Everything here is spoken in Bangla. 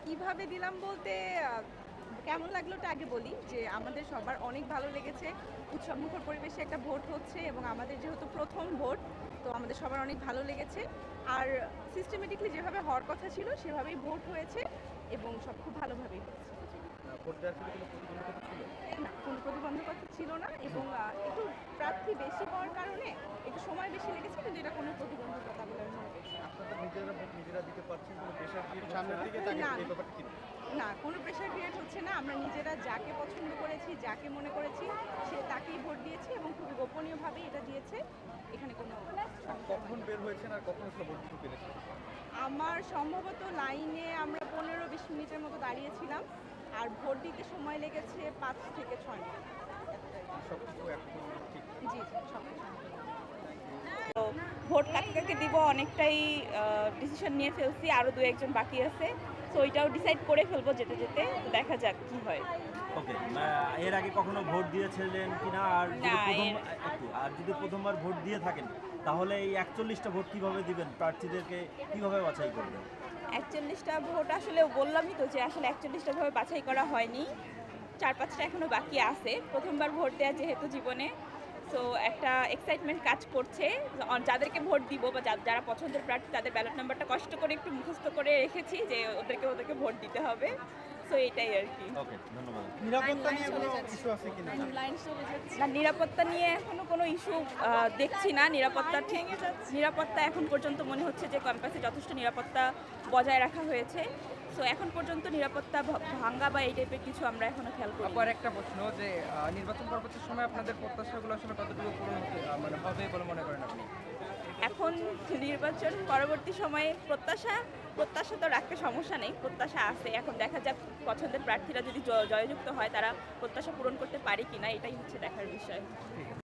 কিভাবে দিলাম বলতে কেমন লাগলো ওটা আগে বলি যে আমাদের সবার অনেক ভালো লেগেছে। উৎসবমুখর পরিবেশে একটা ভোট হচ্ছে এবং আমাদের যেহেতু প্রথম ভোট, তো আমাদের সবার অনেক ভালো লেগেছে। আর সিস্টেমেটিকলি যেভাবে হওয়ার কথা ছিল সেভাবেই ভোট হয়েছে এবং সব খুব ভালোভাবেই হয়েছে। ভোট দেওয়ার ক্ষেত্রে কোনো প্রতিবন্ধকতা ছিল? না, কোনো প্রতিবন্ধকতা ছিল না এবং একটু প্রার্থী বেশি হওয়ার কারণে একটু সময় বেশি লেগেছে, কিন্তু এটা কোনো প্রতিবন্ধকতা বলে আমি মনে করছি না। আপনারা নিজেরা ভোট নিজেরা দিতে পারছেন, কোনো প্রেশার ক্রিয়েট সামনের দিকে তাকিয়ে না। এই ব্যাপারটা কি? না, কোনো প্রেশার ক্রিয়েট হচ্ছে না। আমরা নিজেরা যাকে পছন্দ করেছি, যাকে মনে করেছি সে তাকেই ভোট দিয়েছি এবং খুবই গোপনীয়ভাবে এটা দিয়েছে। এখানে কোনো সমস্যা কখন হয়নি। বের হয়েছেন আর কখন আসলে ভোট দিতে পেরেছেন? আমার সম্ভবত লাইনে আমরা ১৫-২০ মিনিটের মতো দাঁড়িয়েছিলাম আর ভোট দিতে সময় লেগেছে ৫ থেকে ৬ মিনিট। এতটাই। সবকিছু এখন ঠিক? জি, জি, সব কিছু। তো ভোট কাকে কাকে দিব অনেকটাই ডিসিশন নিয়ে ফেলছি, আরও দু একজন বাকি আছে। তো ওইটাও ডিসাইড করে ফেলবো যেতে যেতে, তো দেখা যাক কি হয়। ওকে, এর আগে কখনো ভোট দিয়েছিলেন কিনা? আর যদি না, যদি প্রথমবার ভোট দিয়ে থাকেন তাহলে এই 41টা ভোট কিভাবে দিবেন, প্রার্থীদেরকে কিভাবে বাছাই করবেন? 41টা ভোট আসলে বললামই তো যে আসলে 41টা ভাবে বাছাই করা হয়নি, 4-5টা এখনো বাকি আছে। প্রথমবার ভোট দেওয়া যেহেতু জীবনে, সো একটা এক্সাইটমেন্ট কাজ করছে। যাদেরকে ভোট দিব বা যারা পছন্দের প্রার্থী তাদের ব্যালট নাম্বারটা কষ্ট করে একটু মুখস্থ করে রেখেছি যে ওদেরকে ভোট দিতে হবে। সো এটাই আর কি। ওকে, ধন্যবাদ। নিরাপত্তা নিয়ে কোনো ইস্যু আছে কিনা? না, নিরাপত্তা নিয়ে এখনো কোনো ইস্যু দেখছি না। নিরাপত্তা এখন পর্যন্ত মনে হচ্ছে যে ক্যাম্পাসে যথেষ্ট নিরাপত্তা বজায় রাখা হয়েছে। সো এখন পর্যন্ত নিরাপত্তা ভাঙ্গা বা এই টাইপের কিছু আমরা এখনো খেয়াল করি। আবার একটা প্রশ্ন যে নির্বাচন পরবর্তী সময় আপনাদের প্রত্যাশাগুলো আসলে কতটুকু পূরণ হতে মানে হবে বলে মনে করেন আপনি? এখন নির্বাচন পরবর্তী সময়ে প্রত্যাশা তো রাখতে সমস্যা নেই, প্রত্যাশা আছে। এখন দেখা যাক পছন্দের প্রার্থীরা যদি জয়যুক্ত হয় তারা প্রত্যাশা পূরণ করতে পারে কিনা, এটাই হচ্ছে দেখার বিষয়।